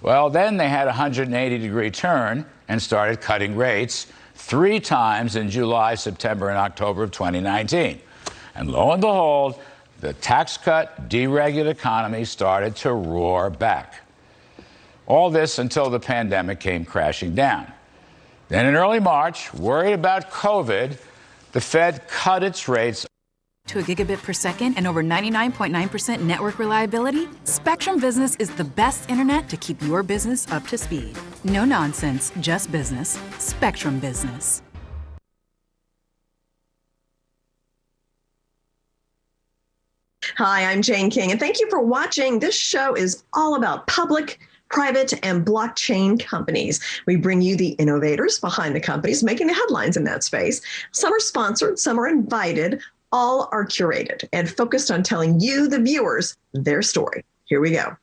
Well, then they had a 180-degree turn and started cutting rates 3 times in July, September, and October of 2019. And lo and behold, the tax cut, deregulated economy started to roar back. All this until the pandemic came crashing down. Then in early March, worried about COVID, the Fed cut its rates to a gigabit per second and over 99.9% network reliability, Spectrum Business is the best internet to keep your business up to speed. No nonsense, just business. Spectrum Business. Hi, I'm Jane King, and thank you for watching. This show is all about public, private, and blockchain companies. We bring you the innovators behind the companies making the headlines in that space. Some are sponsored, some are invited. All are curated and focused on telling you, the viewers, their story. Here we go.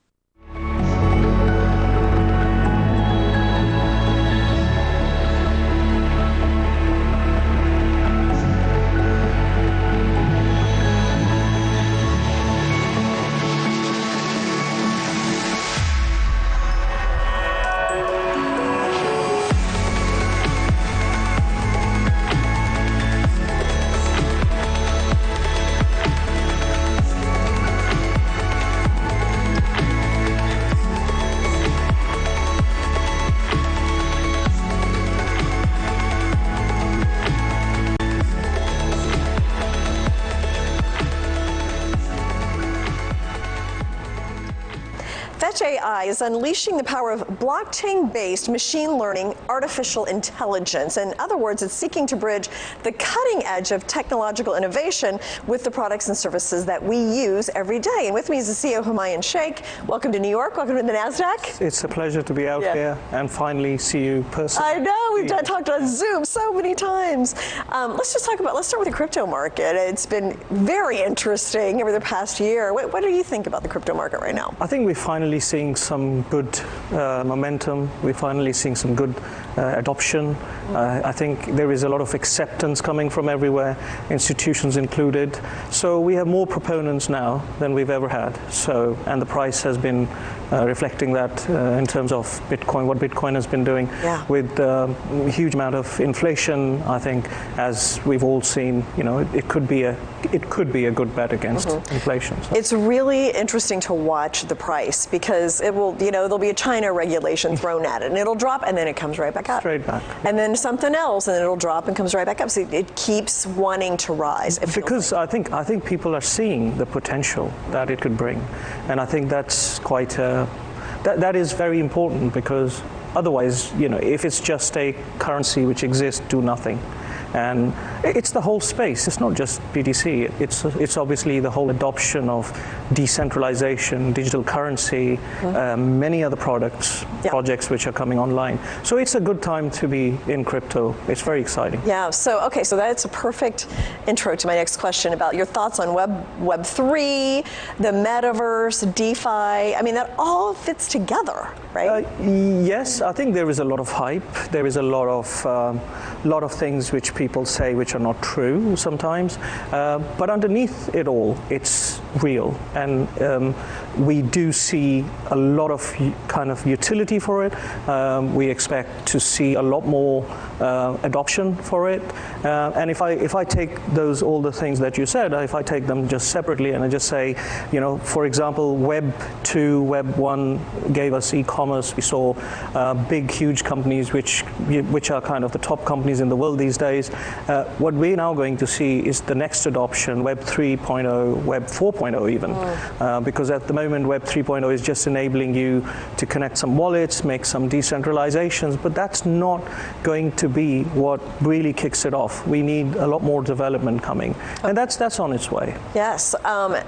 Fetch.AI is unleashing the power of blockchain-based machine learning artificial intelligence. In other words, it's seeking to bridge the cutting edge of technological innovation with the products and services that we use every day. And with me is the CEO, Humayun Sheikh. Welcome to New York. Welcome to the NASDAQ. It's a pleasure to be out here and finally see you personally. I know. We've talked on Zoom so many times. Let's start with the crypto market. It's been very interesting over the past year. What do you think about the crypto market right now? I think we're finally seeing some good momentum. We're finally seeing some good adoption. I think there is a lot of acceptance coming from everywhere, institutions included. So we have more proponents now than we've ever had. And the price has been reflecting that in terms of Bitcoin, what Bitcoin has been doing with a huge amount of inflation. I think, as we've all seen, it could be a good bet against inflation. So. It's really interesting to watch the price because it will, there'll be a China regulation thrown at it and it'll drop and then it comes right back up. Straight back. And then something else and then it'll drop and comes right back up. So it keeps wanting to rise. Because I think people are seeing the potential that it could bring. And I think that's quite, that is very important because otherwise, if it's just a currency which exists, do nothing. And it's the whole space. It's not just BTC. It's obviously the whole adoption of decentralization, digital currency, many other projects which are coming online. So it's a good time to be in crypto. It's very exciting. Yeah. So that's a perfect intro to my next question about your thoughts on Web3, the metaverse, DeFi. I mean, that all fits together, right? Yes. I think there is a lot of hype. There is a lot of things which people say which are not true sometimes, but underneath it all, it's real, and we do see a lot of kind of utility for it. We expect to see a lot more adoption for it, and if I take all the things that you said, if I take them just separately and I just say, for example, Web 2, Web 1 gave us e-commerce. We saw big, huge companies which are kind of the top companies in the world these days. What we're now going to see is the next adoption, Web 3.0, Web 4.0 even, because at the moment Web 3.0 is just enabling you to connect some wallets, make some decentralizations, but that's not going to be what really kicks it off. We need a lot more development coming, and that's on its way. Yes.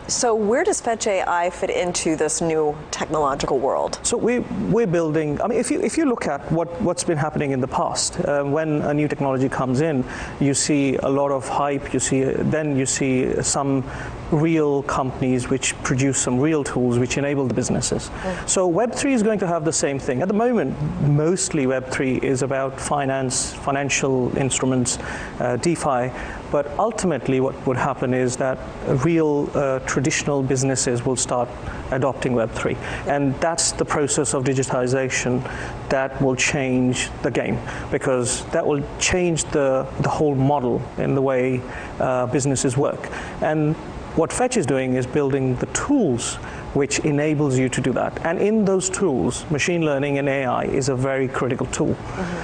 So where does Fetch.AI fit into this new technological world? So we're building. I mean, if you look at what's been happening in the past, when a new technology comes in, you see a lot of hype. You see some real companies which produce some real tools which enable the businesses. So Web3 is going to have the same thing. At the moment, mostly Web3 is about financial instruments, DeFi, but ultimately what would happen is that real traditional businesses will start adopting Web3. And that's the process of digitization that will change the game, because that will change the whole model in the way businesses work. And what Fetch is doing is building the tools which enables you to do that. And in those tools, machine learning and AI is a very critical tool.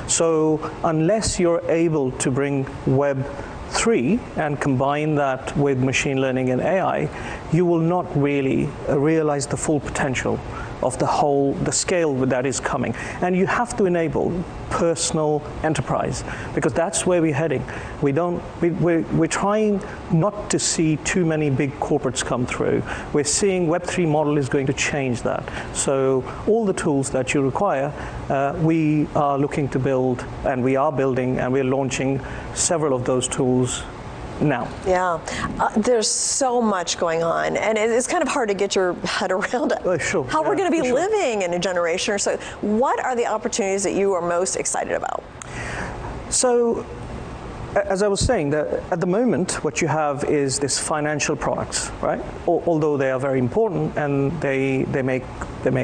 So unless you're able to bring Web3 and combine that with machine learning and AI, you will not really realize the full potential of the scale that is coming. And you have to enable personal enterprise, because that's where we're heading. We're trying not to see too many big corporates come through. We're seeing Web3 model is going to change that. So all the tools that you require, we are looking to build, and we are building, and we're launching several of those tools now. Yeah, there's so much going on, and it's kind of hard to get your head around how we're going to be living in a generation or so. What are the opportunities that you are most excited about? So, as I was saying, at the moment, what you have is this financial products, right? Although they are very important and they make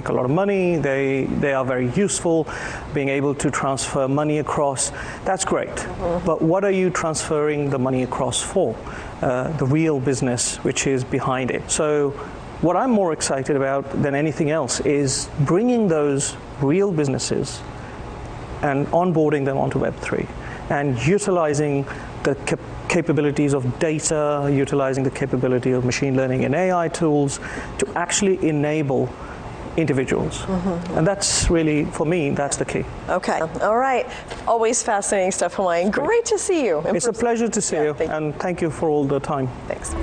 a lot of money, they are very useful, being able to transfer money across, that's great. But what are you transferring the money across for? The real business which is behind it. So what I'm more excited about than anything else is bringing those real businesses and onboarding them onto Web3 and utilizing the capabilities of data, utilizing the capability of machine learning and AI tools to actually enable individuals. And that's really, for me, that's the key. Okay, all right. Always fascinating stuff, Humayun. Great to see you. It's a pleasure to see you, and thank you for all the time. Thanks.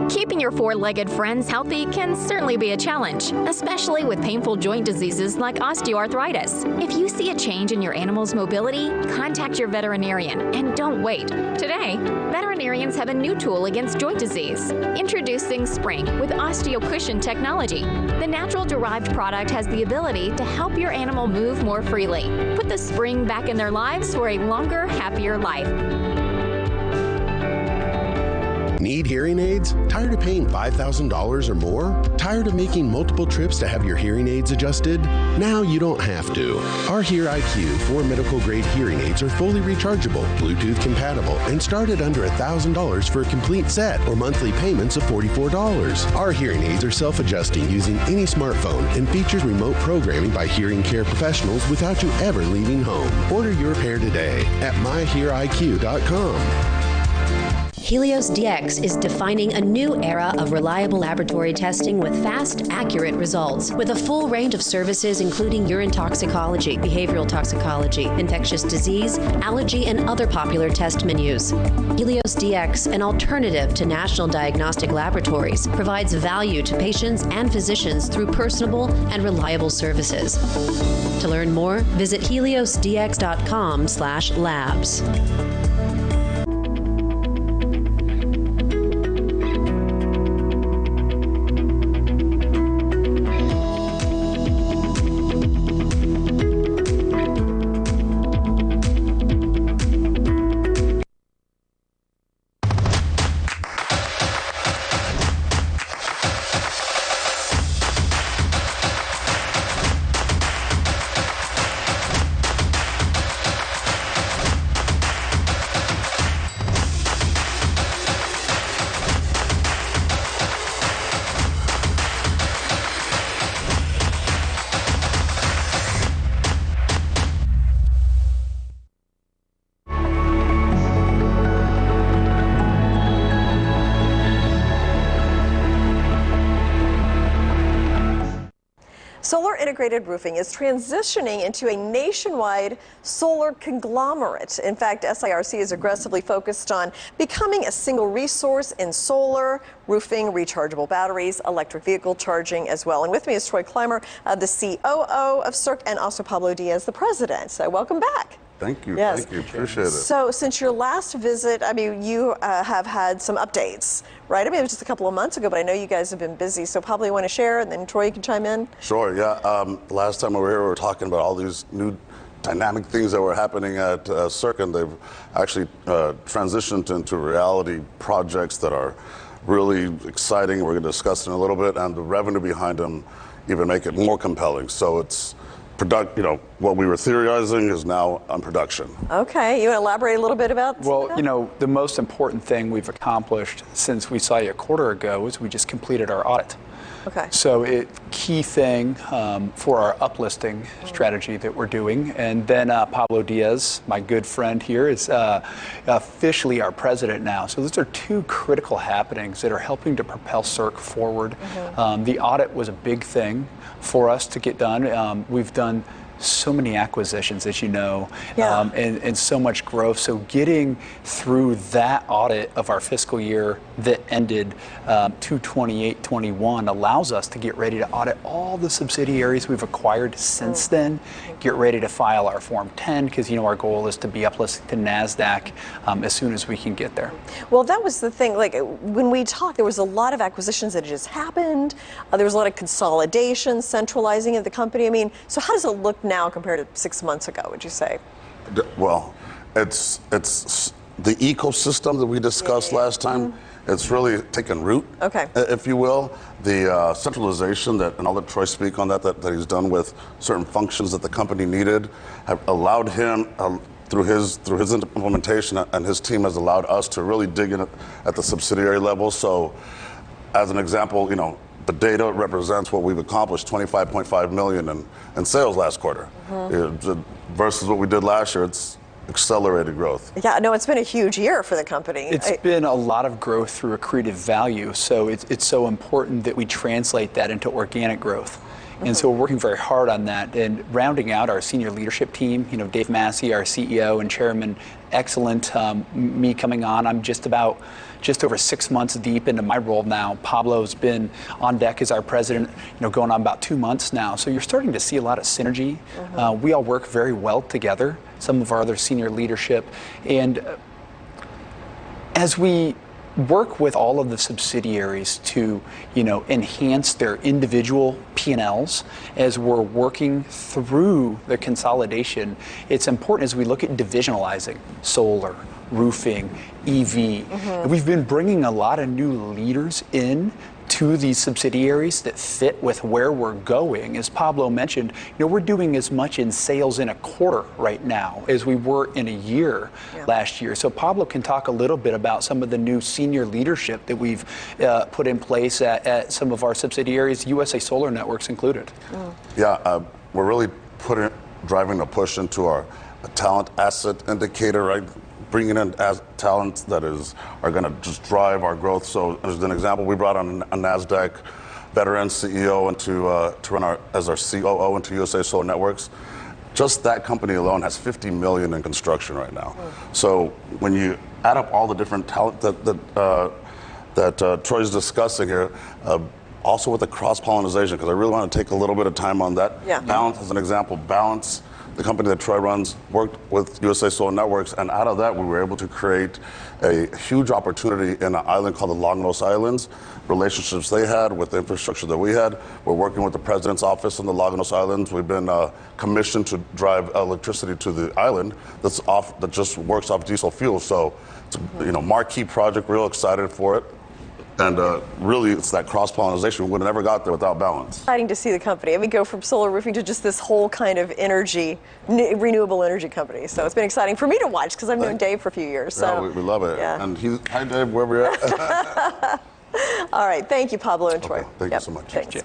Keeping your four-legged friends healthy can certainly be a challenge, especially with painful joint diseases like osteoarthritis. If you see a change in your animal's mobility, contact your veterinarian and don't wait. Today, veterinarians have a new tool against joint disease. Introducing Spring with OsteoCushion technology. The natural-derived product has the ability to help your animal move more freely. Put the spring back in their lives for a longer, happier life. Need hearing aids? Tired of paying $5,000 or more? Tired of making multiple trips to have your hearing aids adjusted? Now you don't have to. Our Hear IQ 4 medical-grade hearing aids are fully rechargeable, Bluetooth compatible, and start at under $1,000 for a complete set or monthly payments of $44. Our hearing aids are self-adjusting using any smartphone and features remote programming by hearing care professionals without you ever leaving home. Order your pair today at myheariq.com. Helios DX is defining a new era of reliable laboratory testing with fast, accurate results. With a full range of services including urine toxicology, behavioral toxicology, infectious disease, allergy, and other popular test menus. Helios DX, an alternative to national diagnostic laboratories, provides value to patients and physicians through personable and reliable services. To learn more, visit heliosdx.com/labs. Solar Integrated Roofing is transitioning into a nationwide solar conglomerate. In fact, SIRC is aggressively focused on becoming a single resource in solar, roofing, rechargeable batteries, electric vehicle charging as well. And with me is Troy Clymer, the COO of SIRC, and also Pablo Diaz, the president. So welcome back. Thank you. Yes. Thank you. Appreciate it. So since your last visit, I mean, you have had some updates, right? I mean, it was just a couple of months ago, but I know you guys have been busy. So probably want to share, and then Troy, you can chime in. Sure. Yeah. Last time we were here, we were talking about all these new dynamic things that were happening at SIRC, and they've actually transitioned into reality projects that are really exciting. We're going to discuss in a little bit, and the revenue behind them even make it more compelling. So it's what we were theorizing is now on production. Okay, you want to elaborate a little bit about that? Well, the most important thing we've accomplished since we saw you a quarter ago is we just completed our audit. Okay. So key thing for our uplisting strategy that we're doing. And then Pablo Diaz, my good friend here, is officially our president now. So those are two critical happenings that are helping to propel SIRC forward. The audit was a big thing for us to get done. We've done so many acquisitions, as you know, and so much growth. So getting through that audit of our fiscal year that ended 2/28/21 allows us to get ready to audit all the subsidiaries we've acquired since then, get ready to file our Form 10, because our goal is to be uplisted to NASDAQ as soon as we can get there. Well, that was the thing. Like when we talked, there was a lot of acquisitions that just happened. There was a lot of consolidation, centralizing of the company. I mean, so how does it look now compared to 6 months ago, would you say? Well, it's the ecosystem that we discussed last time. It's really taken root, if you will. The centralization and I'll let Troy speak on that he's done with certain functions that the company needed have allowed him through his implementation, and his team has allowed us to really dig in at the subsidiary level. So as an example, the data represents what we've accomplished, $25.5 million in sales last quarter. Versus what we did last year, it's accelerated growth. Yeah, no, it's been a huge year for the company. It's been a lot of growth through accretive value, so it's so important that we translate that into organic growth. And so we're working very hard on that, and rounding out our senior leadership team, Dave Massey, our CEO and chairman, excellent. Me coming on, I'm just over 6 months deep into my role now. Pablo's been on deck as our president, going on about 2 months now. So you're starting to see a lot of synergy. We all work very well together, some of our other senior leadership. And as we work with all of the subsidiaries to, enhance their individual P&Ls as we're working through the consolidation, it's important as we look at divisionalizing solar, roofing, EV. We've been bringing a lot of new leaders in to these subsidiaries that fit with where we're going. As Pablo mentioned, we're doing as much in sales in a quarter right now as we were in a year last year. So Pablo can talk a little bit about some of the new senior leadership that we've put in place at some of our subsidiaries, USA Solar Networks included. Yeah, we're really driving a push into our talent asset indicator, right? Bringing in talent that are going to just drive our growth. So as an example, we brought on a NASDAQ veteran CEO to run as our COO into USA Solar Networks. Just that company alone has $50 million in construction right now. So when you add up all the different talent that Troy's discussing here, also with the cross-pollination, because I really want to take a little bit of time on that. Balance, as an example, Balance, the company that Troy runs, worked with USA Solar Networks, and out of that we were able to create a huge opportunity in an island called the Lagos Islands. Relationships they had with the infrastructure that we had. We're working with the president's office in the Lagos Islands. We've been commissioned to drive electricity to the island that just works off diesel fuel. So it's a marquee project, real excited for it. And really, it's that cross-pollination. We would have never got there without Balance. Exciting to see the company. Go from solar roofing to just this whole kind of energy, renewable energy company. So it's been exciting for me to watch because I've known Dave for a few years. So we love it. Yeah. And hi, Dave, wherever you're at. All right. Thank you, Pablo and Troy. Thank you so much. Thanks.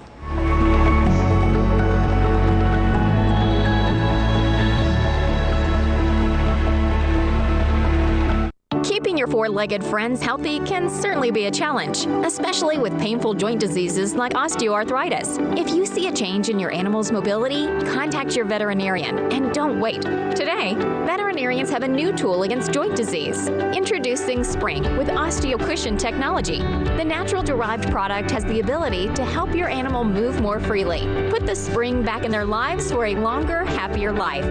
Keeping your four-legged friends healthy can certainly be a challenge, especially with painful joint diseases like osteoarthritis. If you see a change in your animal's mobility, contact your veterinarian and don't wait. Today, veterinarians have a new tool against joint disease. Introducing Spring with OsteoCushion technology. The natural-derived product has the ability to help your animal move more freely. Put the spring back in their lives for a longer, happier life.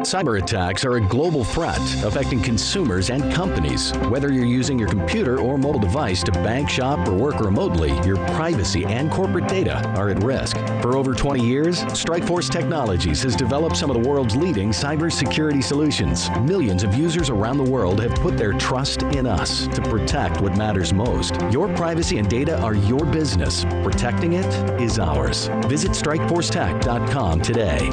Cyber attacks are a global threat affecting consumers and companies. Whether you're using your computer or mobile device to bank, shop, or work remotely, your privacy and corporate data are at risk. For over 20 years, Strikeforce Technologies has developed some of the world's leading cybersecurity solutions. Millions of users around the world have put their trust in us to protect what matters most. Your privacy and data are your business. Protecting it is ours. Visit StrikeForceTech.com today.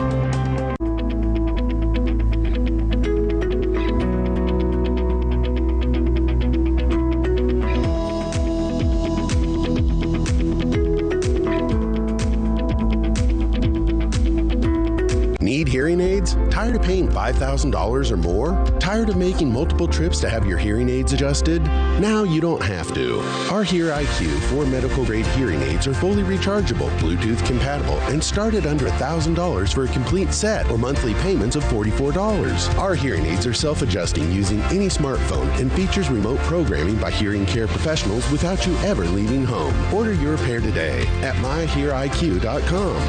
Need hearing aids? Tired of paying $5,000 or more? Tired of making multiple trips to have your hearing aids adjusted? Now you don't have to. Our Hear IQ 4 medical grade hearing aids are fully rechargeable, Bluetooth compatible, and start at under $1,000 for a complete set or monthly payments of $44. Our hearing aids are self-adjusting using any smartphone and features remote programming by hearing care professionals without you ever leaving home. Order your pair today at myheariq.com.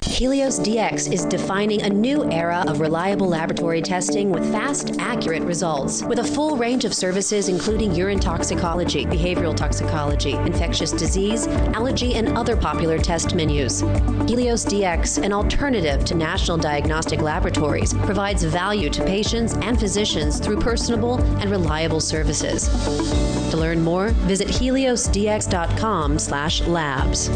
Helios DX is defining a new era of reliable laboratory testing with fast, accurate results. With a full range of services including urine toxicology, behavioral toxicology, infectious disease, allergy, and other popular test menus. Helios DX, an alternative to national diagnostic laboratories, provides value to patients and physicians through personable and reliable services. To learn more, visit heliosdx.com/labs.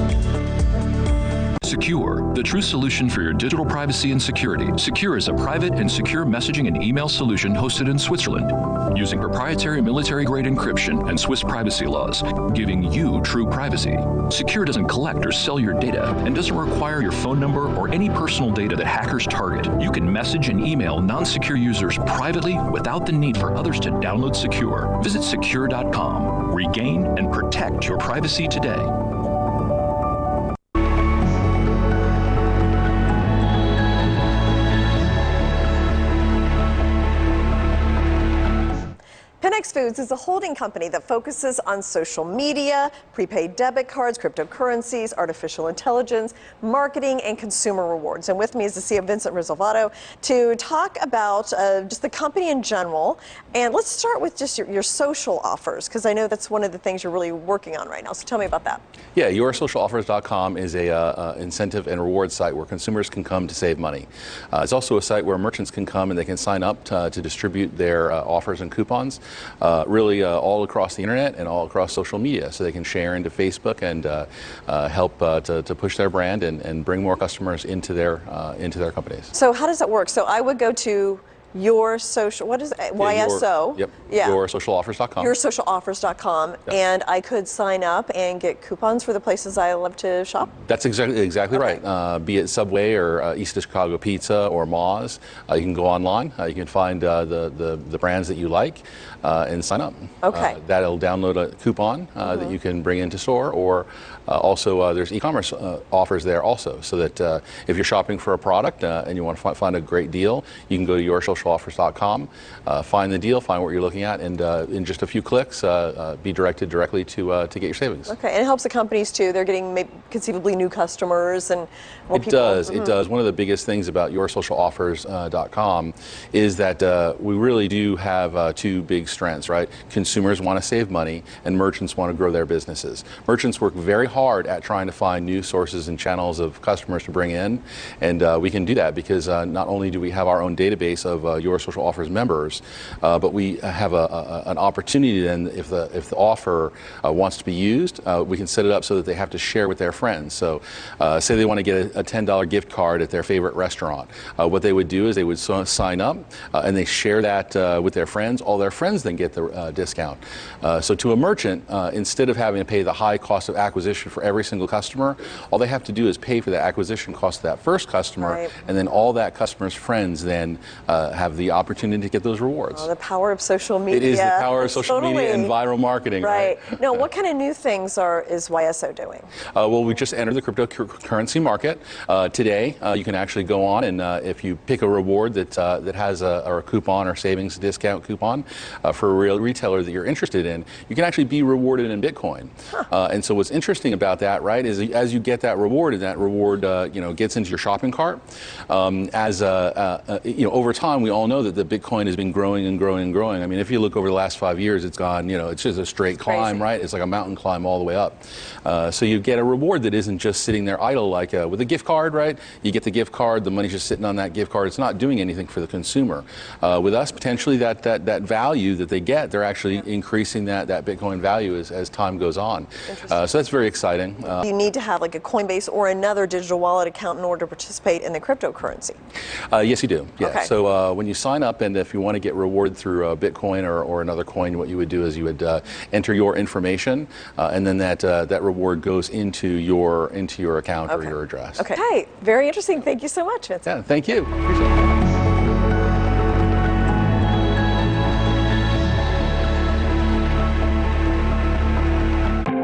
Secure, the true solution for your digital privacy and security. Secure is a private and secure messaging and email solution hosted in Switzerland, using proprietary military-grade encryption and Swiss privacy laws, giving you true privacy. Secure doesn't collect or sell your data and doesn't require your phone number or any personal data that hackers target. You can message and email non-secure users privately without the need for others to download Secure. Visit secure.com. Regain and protect your privacy today. PENNEX Foods is a holding company that focuses on social media, prepaid debit cards, cryptocurrencies, artificial intelligence, marketing, and consumer rewards. And with me is the CEO, Vincent Rizzolvato, to talk about just the company in general. And let's start with just your social offers, because I know that's one of the things you're really working on right now. So tell me about that. Yeah, yoursocialoffers.com is a incentive and reward site where consumers can come to save money. It's also a site where merchants can come and they can sign up to distribute their offers and coupons. Really all across the internet and all across social media, so they can share into Facebook and help to push their brand and bring more customers into their companies. So how does that work? So I would go to your social, what is it? YSO? Yep. Yeah. Yoursocialoffers.com. Yoursocialoffers.com, yep. And I could sign up and get coupons for the places I love to shop? That's exactly okay. Right. Be it Subway or East of Chicago Pizza or Moz, you can go online. You can find the brands that you like and sign up. Okay. That'll download a coupon that you can bring into store, or also there's e-commerce offers there also, so that if you're shopping for a product and you want to find a great deal, you can go to yoursocialoffers.com, find the deal, find what you're looking at, and in just a few clicks, be directed directly to get your savings. Okay, and it helps the companies too. They're getting maybe conceivably new customers and more people. It does. One of the biggest things about yoursocialoffers.com is that we really do have two big strengths, right? Consumers want to save money and merchants want to grow their businesses. Merchants work very hard at trying to find new sources and channels of customers to bring in, and we can do that because not only do we have our own database of Your Social Offers members, but we have an opportunity then, if the offer wants to be used, we can set it up so that they have to share with their friends. So say they want to get a $10 gift card at their favorite restaurant. What they would do is they would sign up and they share that with their friends. All their friends then get the discount. So to a merchant, instead of having to pay the high cost of acquisition for every single customer, all they have to do is pay for the acquisition cost of that first customer, right. And then all that customer's friends then have the opportunity to get those rewards. Oh, the power of social media. It is the power of social Totally. media and viral marketing. Right. Now, what kind of new things is YSO doing? Well, we just entered the cryptocurrency market today. You can actually go on and if you pick a reward that has a coupon or savings discount coupon for a real retailer that you're interested in, you can actually be rewarded in Bitcoin. And so what's interesting about that, right, is as you get that reward and that reward gets into your shopping cart, over time we all know that the Bitcoin has been growing and growing and growing. I mean, if you look over the last 5 years, it's gone, it's just a straight climb, right? It's like a mountain climb all the way up. So you get a reward that isn't just sitting there idle like with a gift card, right? You get the gift card, the money's just sitting on that gift card. It's not doing anything for the consumer. With us, potentially that value that they get, they're actually increasing that Bitcoin value as time goes on. So that's very exciting. You need to have like a Coinbase or another digital wallet account in order to participate in the cryptocurrency. Yes, you do. Yeah. Okay. So when you sign up, and if you want to get rewarded through Bitcoin or another coin, what you would do is you would enter your information, and then that reward goes into your account or your address. Okay. Hey, very interesting. Thank you so much, Vincent. Yeah. Thank you. Appreciate it.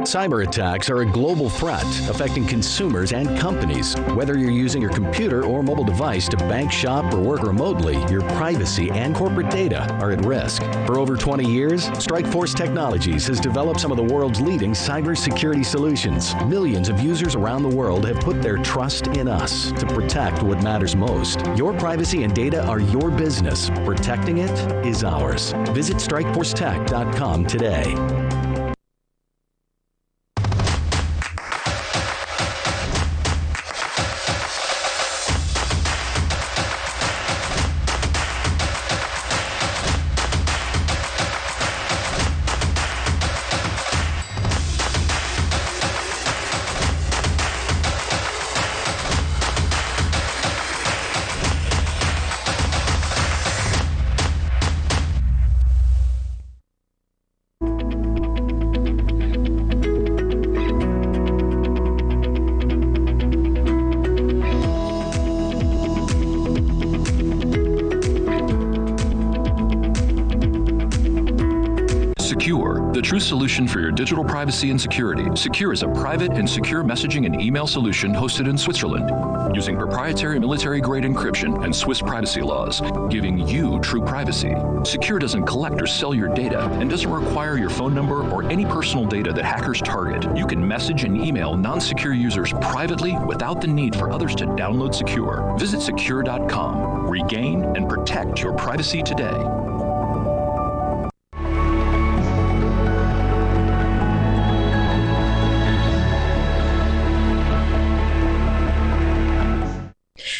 Cyber attacks are a global threat affecting consumers and companies. Whether you're using your computer or mobile device to bank, shop, or work remotely, your privacy and corporate data are at risk. For over 20 years, Strikeforce Technologies has developed some of the world's leading cybersecurity solutions. Millions of users around the world have put their trust in us to protect what matters most. Your privacy and data are your business. Protecting it is ours. Visit StrikeForceTech.com today. Secure, the true solution for your digital privacy and security. Secure is a private and secure messaging and email solution hosted in Switzerland, using proprietary military-grade encryption and Swiss privacy laws, giving you true privacy. Secure doesn't collect or sell your data and doesn't require your phone number or any personal data that hackers target. You can message and email non-secure users privately without the need for others to download Secure. Visit secure.com. Regain and protect your privacy today.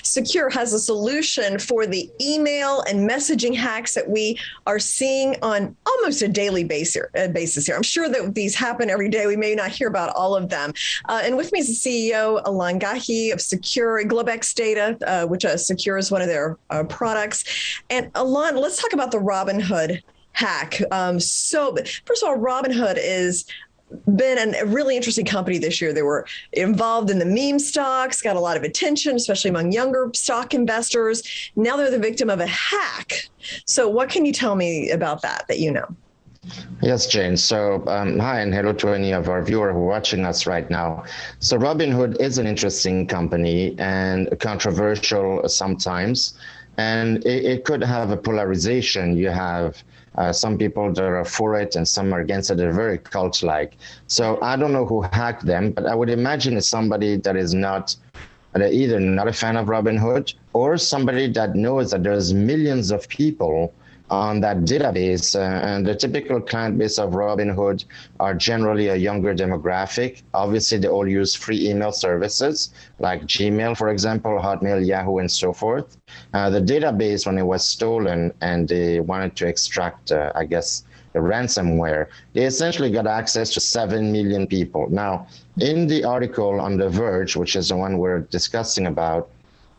Secure has a solution for the email and messaging hacks that we are seeing on almost a daily basis here. I'm sure that these happen every day. We may not hear about all of them. And with me is the CEO, Alon Gahi of Secure, GlobeX Data, which Secure is one of their products. And Alon, let's talk about the Robinhood hack. So first of all, Robinhood is been a really interesting company this year. They were involved in the meme stocks, got a lot of attention, especially among younger stock investors. Now they're the victim of a hack. So what can you tell me about that you know? Yes, Jane. So hi and hello to any of our viewers who are watching us right now. So Robinhood is an interesting company and controversial sometimes. And it could have a polarization. You have some people that are for it and some are against it. They're very cult-like. So I don't know who hacked them, but I would imagine it's somebody that is either not a fan of Robinhood or somebody that knows that there's millions of people on that database, and the typical client base of Robinhood are generally a younger demographic. Obviously, they all use free email services like Gmail, for example, Hotmail, Yahoo, and so forth. The database, when it was stolen and they wanted to extract, I guess, the ransomware, they essentially got access to 7 million people. Now, in the article on The Verge, which is the one we're discussing about,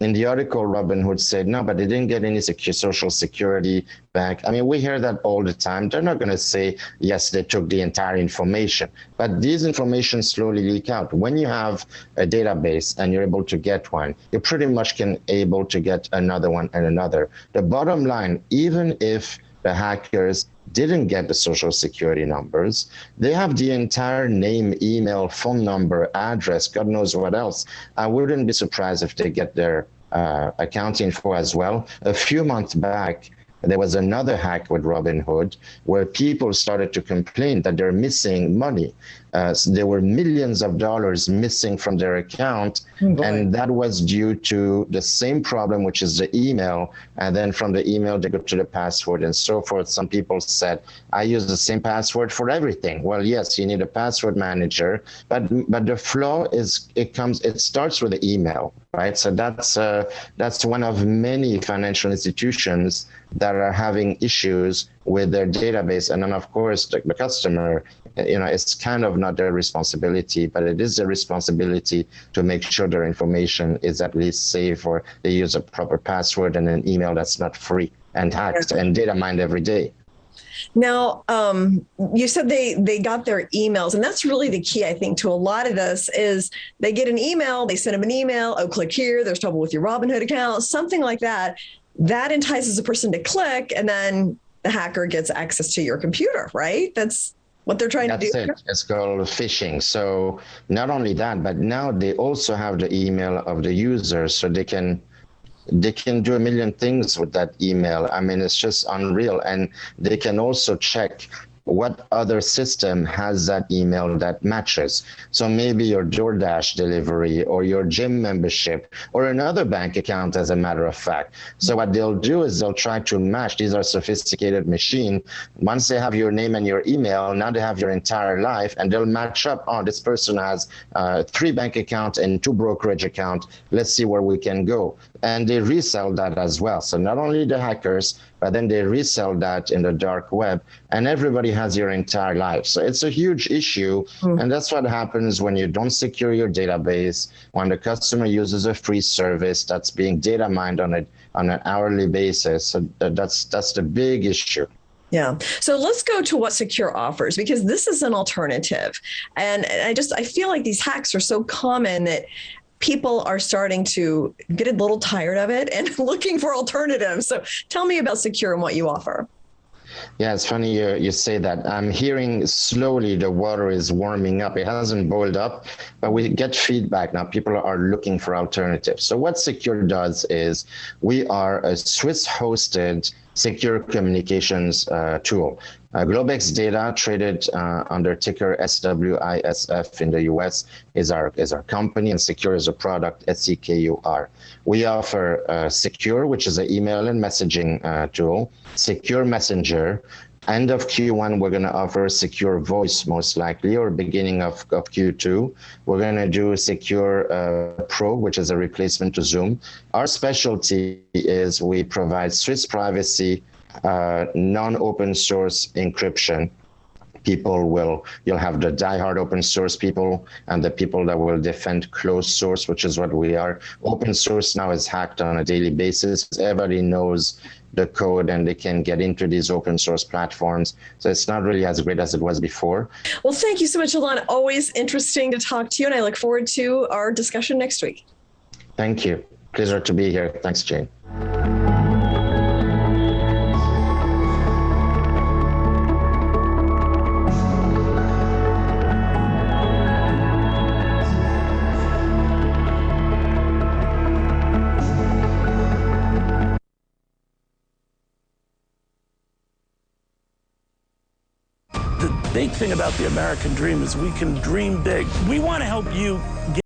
in the article, Robinhood said, no, but they didn't get any social security back. I mean, we hear that all the time. They're not going to say, yes, they took the entire information. But these information slowly leak out. When you have a database and you're able to get one, you pretty much can able to get another one and another. The bottom line, even if the hackers didn't get the social security numbers, they have the entire name, email, phone number, address, God knows what else. I wouldn't be surprised if they get their account info as well. A few months back, there was another hack with Robinhood where people started to complain that they're missing money. So there were millions of dollars missing from their account, and that was due to the same problem, which is the email. And then from the email, they go to the password and so forth. Some people said, I use the same password for everything. Well, yes, you need a password manager, but the flaw is it starts with the email, right? So that's one of many financial institutions that are having issues with their database. And then, of course, the customer, it's kind of not their responsibility, but it is their responsibility to make sure their information is at least safe, or they use a proper password and an email that's not free and hacked and data mined every day. Now, you said they got their emails, and that's really the key, I think, to a lot of this is they get an email, they send them an email, oh, click here, there's trouble with your Robinhood account, something like that. That entices a person to click, and then the hacker gets access to your computer, right? That's what they're trying to do. That's it. It's called phishing. So not only that, but now they also have the email of the user, so they can do a million things with that email. I mean, it's just unreal. And they can also check what other system has that email that matches. So maybe your DoorDash delivery or your gym membership or another bank account, as a matter of fact. So what they'll do is they'll try to match. These are sophisticated machines. Once they have your name and your email, now they have your entire life, and they'll match up. Oh, this person has 3 bank accounts and 2 brokerage accounts. Let's see where we can go. And they resell that as well. So not only the hackers, but then they resell that in the dark web, and everybody has your entire life. So it's a huge issue. And that's what happens when you don't secure your database, when the customer uses a free service that's being data mined on an hourly basis. So that's the big issue. Yeah. So let's go to what Secure offers, because this is an alternative. And I feel like these hacks are so common that people are starting to get a little tired of it and looking for alternatives. So tell me about Secure and what you offer. Yeah, it's funny you say that. I'm hearing slowly the water is warming up. It hasn't boiled up, but we get feedback now. People are looking for alternatives. So what Secure does is we are a Swiss-hosted secure communications tool. GlobeX data, traded under ticker SWISF in the US, is our company, and Secure is a product, SECUR. We offer Secure, which is an email and messaging tool, Secure Messenger. End of Q1, we're going to offer Secure Voice, most likely, or beginning of Q2. We're going to do Secure Pro, which is a replacement to Zoom. Our specialty is we provide Swiss privacy, non-open source encryption. You'll have the diehard open source people and the people that will defend closed source, which is what we are. Open source now is hacked on a daily basis. Everybody knows the code and they can get into these open source platforms. So it's not really as great as it was before. Well, thank you so much, Alon. Always interesting to talk to you, and I look forward to our discussion next week. Thank you. Pleasure to be here. Thanks, Jane. The big thing about the American dream is we can dream big. We want to help you get